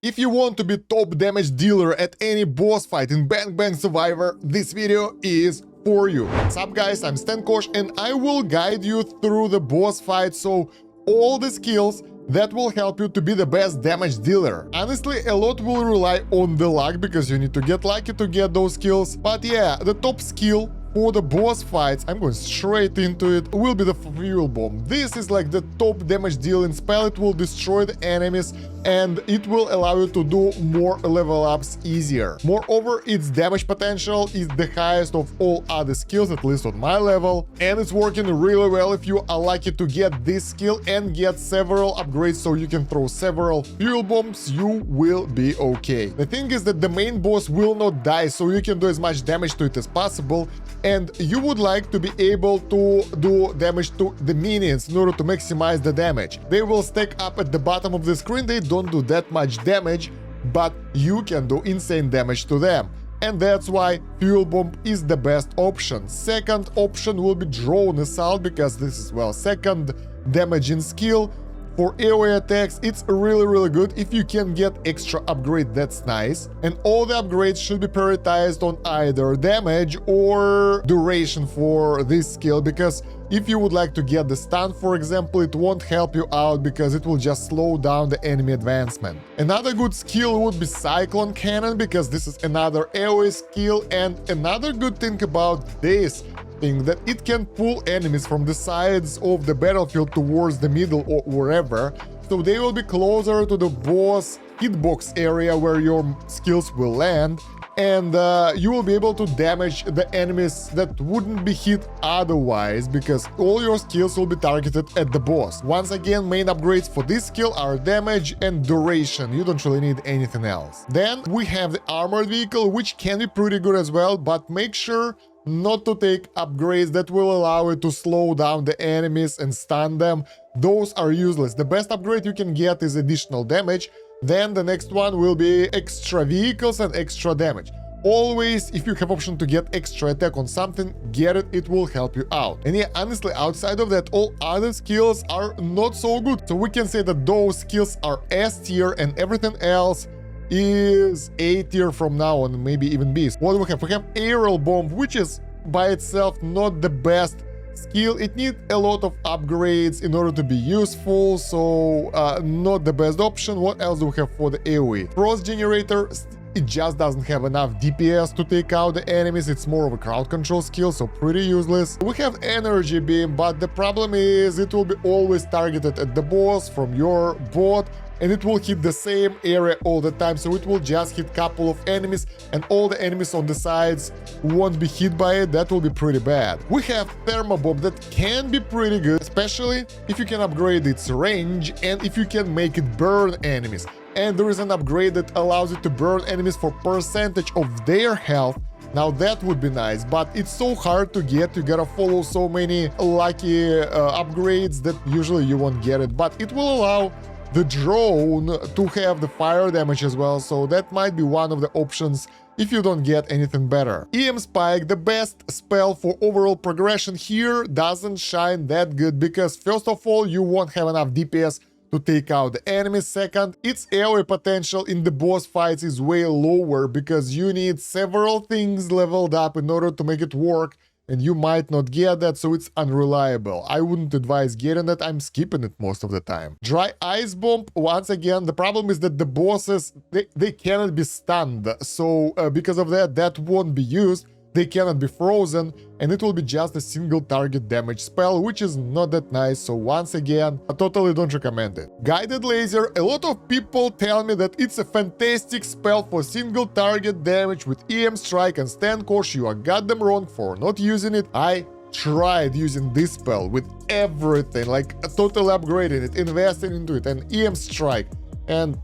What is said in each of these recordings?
If you want to be top damage dealer at any boss fight in Bang Bang Survivor, this video is for you. What's up guys, I'm Kosh and I will guide you through the boss fight, so all the skills that will help you to be the best damage dealer. Honestly, a lot will rely on the luck because you need to get lucky to get those skills. But yeah, the top skill for the boss fights, I'm going straight into it, will be the Fuel Bomb. This is like the top damage dealing spell. It will destroy the enemies and it will allow you to do more level ups easier. Moreover, its damage potential is the highest of all other skills, at least on my level, and it's working really well if you are lucky to get this skill and get several upgrades so you can throw several fuel bombs. You will be okay. The thing is that the main boss will not die, so you can do as much damage to it as possible, and you would like to be able to do damage to the minions in order to maximize the damage. They will stack up at the bottom of the screen. They don't do that much damage, but you can do insane damage to them. And that's why Fuel Bomb is the best option. Second option will be Drone Assault, because this is, well, second damaging skill. For AoE attacks, it's really good. If you can get extra upgrade, that's nice. And all the upgrades should be prioritized on either damage or duration for this skill, because if you would like to get the stun, for example, it won't help you out because it will just slow down the enemy advancement. Another good skill would be Cyclone Canon, because this is another AoE skill. And another good thing about this thing, that it can pull enemies from the sides of the battlefield towards the middle or wherever, so they will be closer to the boss hitbox area where your skills will land, and you will be able to damage the enemies that wouldn't be hit otherwise, because all your skills will be targeted at the boss. Once again, main upgrades for this skill are damage and duration. You don't really need anything else. Then we have the armored vehicle, which can be pretty good as well, but make sure not to take upgrades that will allow you to slow down the enemies and stun them. Those are useless. The best upgrade you can get is additional damage. Then the next one will be extra vehicles and extra damage. Always, if you have option to get extra attack on something, get it, it will help you out. And yeah, honestly, outside of that, all other skills are not so good. So we can say that those skills are S tier and everything else is A tier from now on, maybe even B. What do we have? We have Aerial Bomb, which is by itself not the best skill. It needs a lot of upgrades in order to be useful, so not the best option. What else do we have for the AoE? Frost Generator, it just doesn't have enough DPS to take out the enemies. It's more of a crowd control skill, so pretty useless. We have Energy Beam, but the problem is it will be always targeted at the boss from your bot, and it will hit the same area all the time, so it will just hit couple of enemies and all the enemies on the sides won't be hit by it. That will be pretty bad. We have Thermo Bomb that can be pretty good, especially if you can upgrade its range and if you can make it burn enemies. And there is an upgrade that allows you to burn enemies for percentage of their health. Now that would be nice, but it's so hard to get. You gotta follow so many lucky upgrades that usually you won't get it, but it will allow the drone to have the fire damage as well, so that might be one of the options if you don't get anything better. EM Spike, the best spell for overall progression here, doesn't shine that good because first of all, you won't have enough DPS to take out the enemy. Second, its AoE potential in the boss fights is way lower because you need several things leveled up in order to make it work, and you might not get that, so it's unreliable. I wouldn't advise getting that. I'm skipping it most of the time. Dry Ice Bomb, once again, the problem is that the bosses, they cannot be stunned, so because of that, that won't be used. They cannot be frozen, and it will be just a single target damage spell, which is not that nice, so once again, I totally don't recommend it. Guided Laser, a lot of people tell me that it's a fantastic spell for single target damage with EM Strike, and Kosh, you are goddamn wrong for not using it. I tried using this spell with everything, like totally upgrading it, investing into it, and EM Strike, and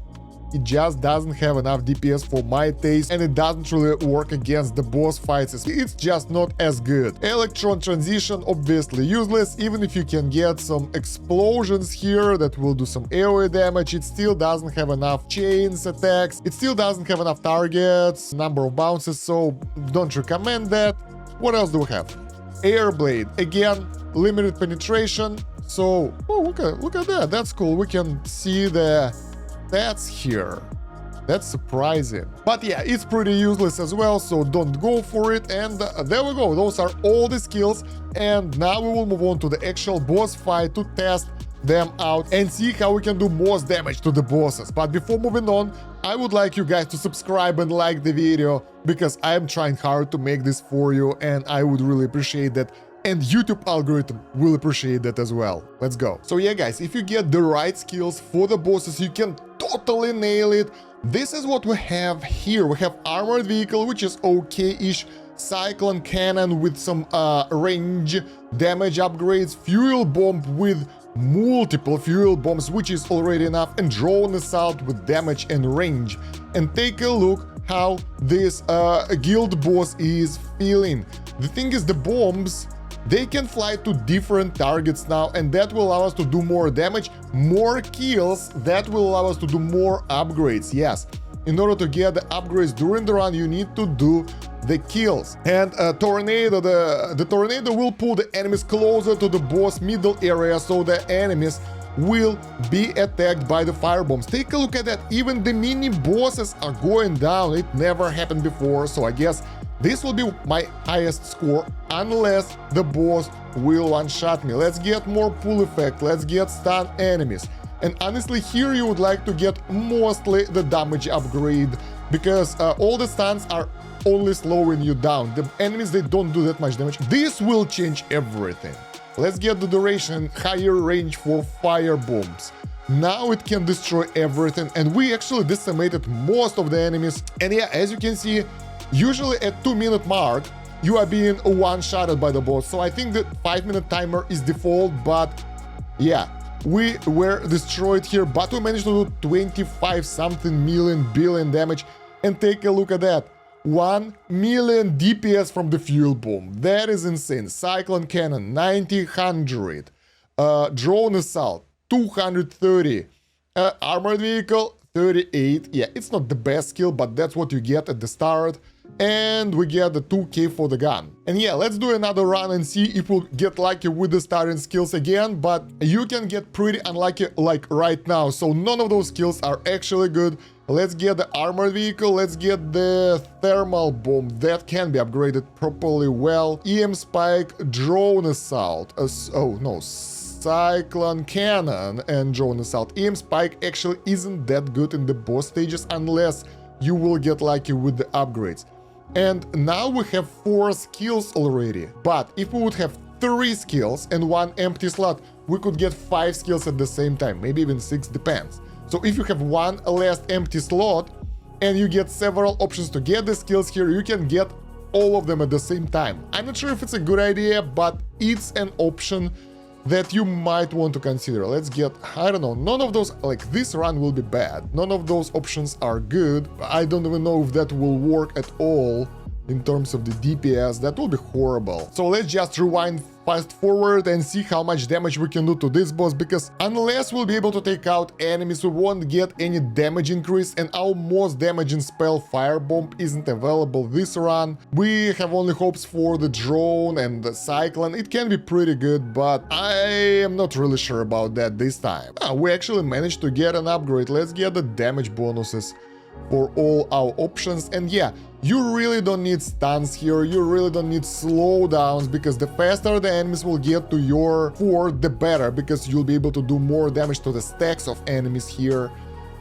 it just doesn't have enough DPS for my taste, and it doesn't really work against the boss fights. It's just not as good. Electron Transition, obviously useless. Even if you can get some explosions here that will do some AoE damage, it still doesn't have enough chains attacks. It still doesn't have enough targets, number of bounces, so don't recommend that. What else do we have? Airblade, again, limited penetration. So, oh, look at that. That's cool. We can see the stats here. That's surprising. But yeah, it's pretty useless as well, so don't go for it. And there we go. Those are all the skills. And now we will move on to the actual boss fight to test them out and see how we can do most damage to the bosses. But before moving on, I would like you guys to subscribe and like the video, because I am trying hard to make this for you, and I would really appreciate that. And YouTube algorithm will appreciate that as well. Let's go. So yeah, guys, if you get the right skills for the bosses, you can totally nail it. This is what we have here. We have armored vehicle, which is okay-ish, Cyclone Canon with some range damage upgrades, fuel bomb with multiple fuel bombs, which is already enough, and drone assault with damage and range. And take a look how this guild boss is feeling. The thing is, the bombs, they can fly to different targets now, and that will allow us to do more damage, more kills, that will allow us to do more upgrades. Yes, in order to get the upgrades during the run, you need to do the kills. And tornado, the tornado will pull the enemies closer to the boss middle area, so the enemies will be attacked by the firebombs. Take a look at that. Even the mini bosses are going down. It never happened before, so I guess this will be my highest score, unless the boss will one-shot me. Let's get more pull effect, let's get stun enemies. And honestly, here you would like to get mostly the damage upgrade, because all the stuns are only slowing you down. The enemies, they don't do that much damage. This will change everything. Let's get the duration, higher range for fire bombs. Now it can destroy everything, and we actually decimated most of the enemies. And yeah, as you can see, usually at 2-minute mark, you are being one-shotted by the boss. So I think the 5-minute timer is default, but yeah, we were destroyed here, but we managed to do 25-something billion damage. And take a look at that. 1 million DPS from the fuel bomb. That is insane. Cyclone Canon, 90-100. Drone assault, 230. Armored vehicle, 38. Yeah, it's not the best skill, but that's what you get at the start. And we get the 2k for the gun. And yeah, let's do another run and see if we'll get lucky with the starting skills again, but you can get pretty unlucky like right now, so none of those skills are actually good. Let's get the armored vehicle, let's get the thermal bomb, that can be upgraded properly well. EM spike, drone assault, oh no, Cyclone Canon and drone assault. EM spike actually isn't that good in the boss stages unless you will get lucky with the upgrades. And now we have 4 skills already, but if we would have 3 skills and 1 empty slot, we could get 5 skills at the same time, maybe even 6, depends. So if you have 1 last empty slot and you get several options to get the skills here, you can get all of them at the same time. I'm not sure if it's a good idea, but it's an option that you might want to consider. Let's get, I don't know, none of those, like this run will be bad. None of those options are good. I don't even know if that will work at all in terms of the DPS. That will be horrible. So let's just rewind fast forward and see how much damage we can do to this boss, because unless we'll be able to take out enemies, we won't get any damage increase, and our most damaging spell, Firebomb, isn't available this run. We have only hopes for the drone and the cyclone. It can be pretty good, but I am not really sure about that this time. We actually managed to get an upgrade. Let's get the damage bonuses for all our options. And yeah, you really don't need stuns here, you really don't need slowdowns, because the faster the enemies will get to your fort, the better, because you'll be able to do more damage to the stacks of enemies here.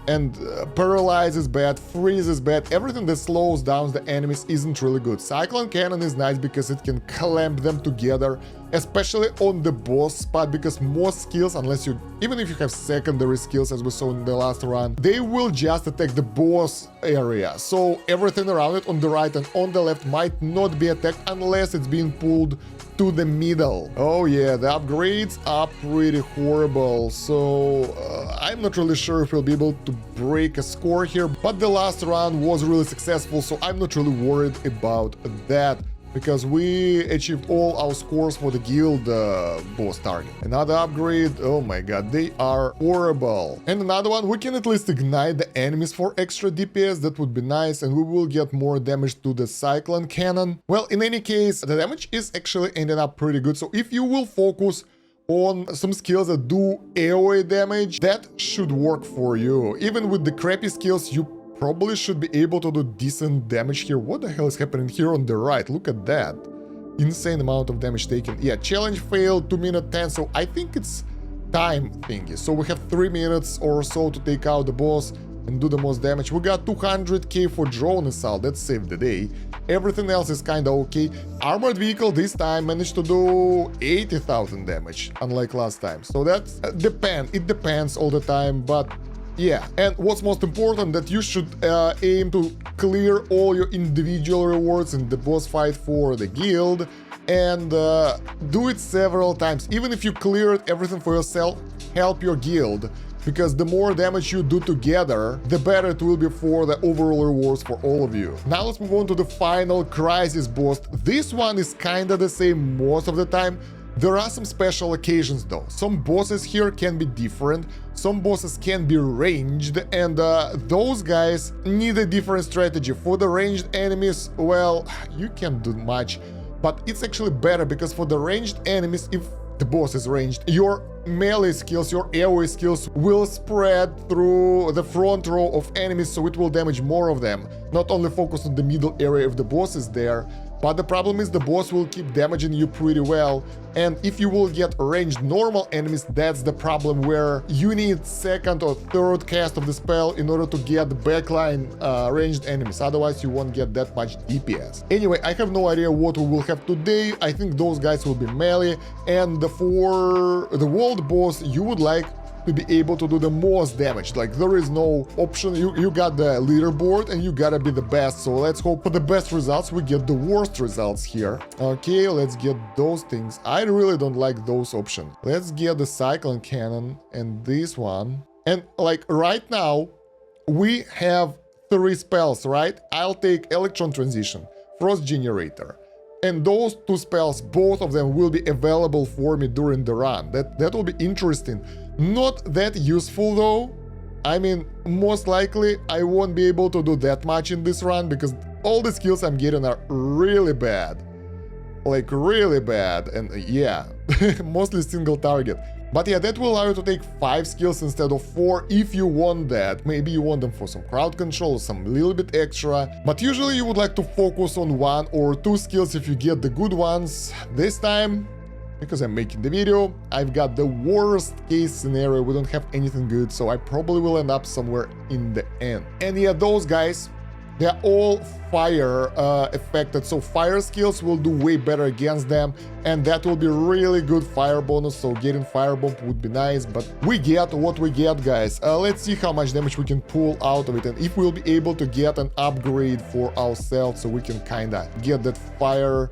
And paralyze is bad, freeze is bad, everything that slows down the enemies isn't really good. Cyclone Cannon is nice because it can clamp them together, especially on the boss spot, because most skills, unless you, even if you have secondary skills as we saw in the last run, they will just attack the boss area. So everything around it on the right and on the left might not be attacked unless it's being pulled to the middle. Oh yeah, the upgrades are pretty horrible, so I'm not really sure if we'll be able to break a score here, but the last run was really successful, so I'm not really worried about that, because we achieved all our scores for the guild boss target. Another upgrade, oh my god, they are horrible. And another one, we can at least ignite the enemies for extra DPS, that would be nice, and we will get more damage to the Cyclone Cannon. Well, in any case, the damage is actually ending up pretty good, so if you will focus on some skills that do AoE damage, that should work for you. Even with the crappy skills, you probably should be able to do decent damage here. What the hell is happening here on the right? Look at that. Insane amount of damage taken. Yeah, challenge failed, 2 minute 10, so I think it's time thingy. So we have 3 minutes or so to take out the boss and do the most damage. We got 200k for drone assault, that saved the day. Everything else is kinda okay. Armored vehicle this time managed to do 80,000 damage, unlike last time. So that's it depends all the time, but yeah. And what's most important, that you should aim to clear all your individual rewards in the boss fight for the guild, and do it several times. Even if you cleared everything for yourself, help your guild, because the more damage you do together, the better it will be for the overall rewards for all of you. Now let's move on to the final crisis boss. This one is kinda the same most of the time. There are some special occasions though. Some bosses here can be different, some bosses can be ranged, and those guys need a different strategy. For the ranged enemies, well, you can't do much, but it's actually better, because for the ranged enemies, if the boss is ranged, your melee skills, your AoE skills will spread through the front row of enemies, so it will damage more of them. Not only focus on the middle area if the boss is there, but the problem is the boss will keep damaging you pretty well, and if you will get ranged normal enemies, that's the problem, where you need second or third cast of the spell in order to get the backline ranged enemies, otherwise you won't get that much DPS. Anyway, I have no idea what we will have today. I think those guys will be melee, and for the world boss, you would like to be able to do the most damage. Like, there is no option. You got the leaderboard and you gotta be the best, so let's hope for the best results. We get the worst results here. Okay, let's get those things. I really don't like those options. Let's get the Cyclone Canon and this one. And like right now we have 3 spells, right? I'll take Electron Transition, Frost Generator, and those 2 spells, both of them will be available for me during the run. That will be interesting. Not that useful though. I mean, most likely I won't be able to do that much in this run, because all the skills I'm getting are really bad. Like, really bad, and yeah, mostly single target. But yeah, that will allow you to take 5 skills instead of 4 if you want that. Maybe you want them for some crowd control, some little bit extra. But usually you would like to focus on 1 or 2 skills if you get the good ones. This time, because I'm making the video, I've got the worst case scenario. We don't have anything good, so I probably will end up somewhere in the end. And yeah, those guys, they're all fire affected, so fire skills will do way better against them, and that will be really good fire bonus, so getting fire bomb would be nice, but we get what we get, guys. Let's see how much damage we can pull out of it, and if we'll be able to get an upgrade for ourselves, so we can kinda get that fire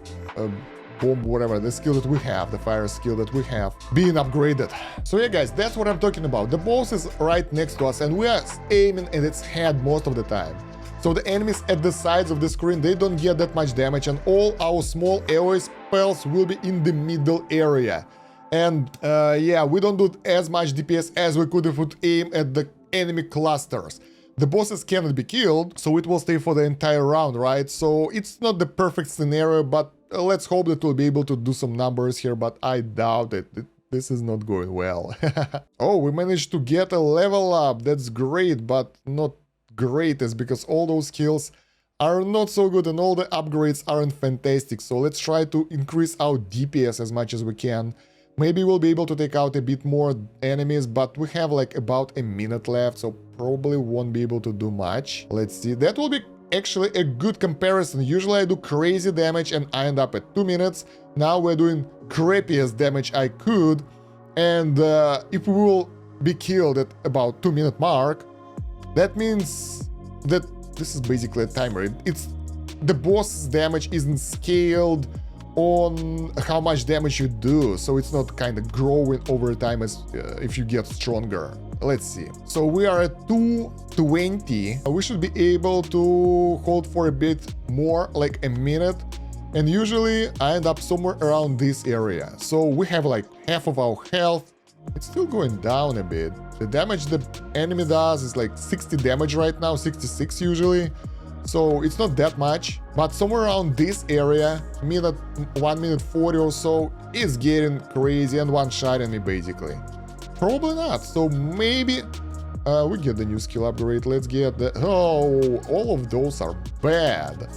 bomb, whatever, the skill that we have, the fire skill that we have, being upgraded. So yeah, guys, that's what I'm talking about. The boss is right next to us, and we are aiming at its head most of the time. So the enemies at the sides of the screen, they don't get that much damage, and all our small AoE spells will be in the middle area. And yeah, we don't do as much DPS as we could if we would aim at the enemy clusters. The bosses cannot be killed, so it will stay for the entire round, right? So it's not the perfect scenario, but let's hope that we'll be able to do some numbers here, but I doubt it. This is not going well. Oh, we managed to get a level up. That's great, but not greatest, because all those skills are not so good and all the upgrades aren't fantastic. So let's try to increase our DPS as much as we can. Maybe we'll be able to take out a bit more enemies, but we have like about a minute left, so probably won't be able to do much. Let's see. That will be actually a good comparison. Usually I do crazy damage and I end up at 2 minutes. Now we're doing crappiest damage I could, and if we will be killed at about 2-minute mark, that means that this is basically a timer. It's the boss's damage isn't scaled on how much damage you do, so it's not kind of growing over time as if you get stronger. Let's see. So we are at 220. We should be able to hold for a bit more, like a minute. And usually I end up somewhere around this area. So we have like half of our health. It's still going down a bit. The damage the enemy does is like 60 damage right now, 66 usually. So it's not that much, but somewhere around this area, 1 minute 40 or so, is getting crazy and one-shotting me basically. Probably not, so maybe We get the new skill upgrade. Let's get the... Oh, all of those are bad.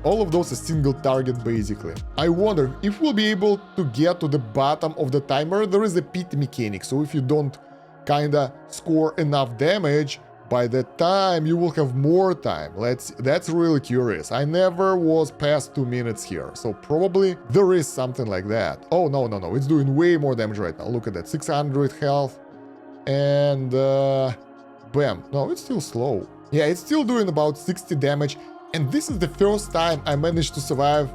All of those are single target, basically. I wonder if we'll be able to get to the bottom of the timer. There is a pit mechanic, so if you don't kinda score enough damage, by that time you will have more time. That's really curious. I never was past 2 minutes here, so probably there is something like that. Oh, no, no, no, it's doing way more damage right now. Look at that, 600 health, and bam. No, it's still slow. Yeah, it's still doing about 60 damage, and this is the first time I managed to survive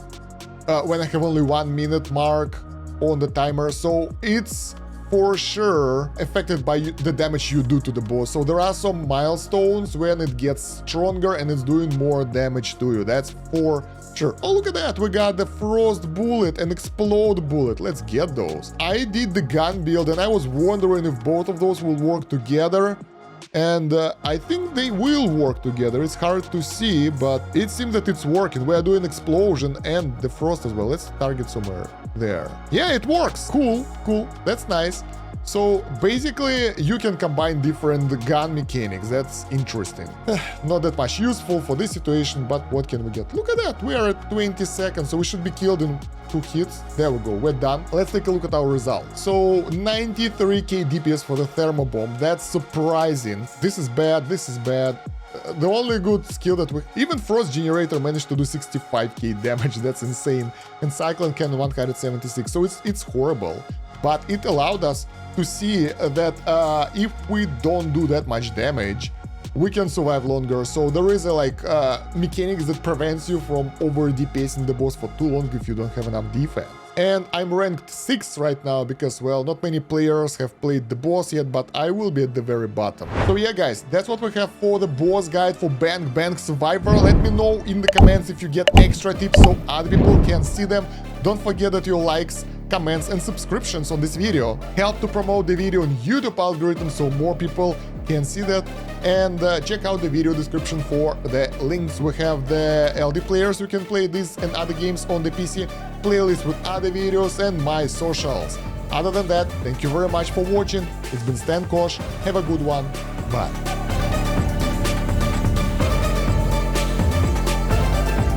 when I have only 1 minute mark on the timer, so it's for sure affected by the damage you do to the boss. So there are some milestones when it gets stronger and it's doing more damage to you. That's for sure. Oh, look at that. We got the frost bullet and explode bullet. Let's get those. I did the gun build and I was wondering if both of those will work together. And I think they will work together. It's hard to see, but it seems that it's working. We are doing explosion and the frost as well. Let's target somewhere there. Yeah, it works. Cool, cool. That's nice. So basically, you can combine different gun mechanics. That's interesting. Not that much useful for this situation, but what can we get? Look at that. We are at 20 seconds, so we should be killed in 2 hits. There we go. We're done. Let's take a look at our result. So 93k DPS for the Thermo Bomb. That's surprising. This is bad. This is bad. The only good skill that we... Even Frost Generator managed to do 65k damage. That's insane. And Cyclone Canon 176. So it's horrible. But it allowed us to see that if we don't do that much damage, we can survive longer. So there is a mechanics that prevents you from over DPSing the boss for too long if you don't have enough defense. And I'm ranked 6th right now because, well, not many players have played the boss yet, but I will be at the very bottom. So yeah, guys, that's what we have for the boss guide for Bang Bang Survivor. Let me know in the comments if you get extra tips so other people can see them. Don't forget that your likes, comments and subscriptions on this video help to promote the video on YouTube algorithm so more people can see that. And check out the video description for the links. We have the LD players, you can play this and other games on the PC, playlist with other videos and my socials. Other than that, thank you very much for watching. It's been Stan Kosh. Have a good one. Bye.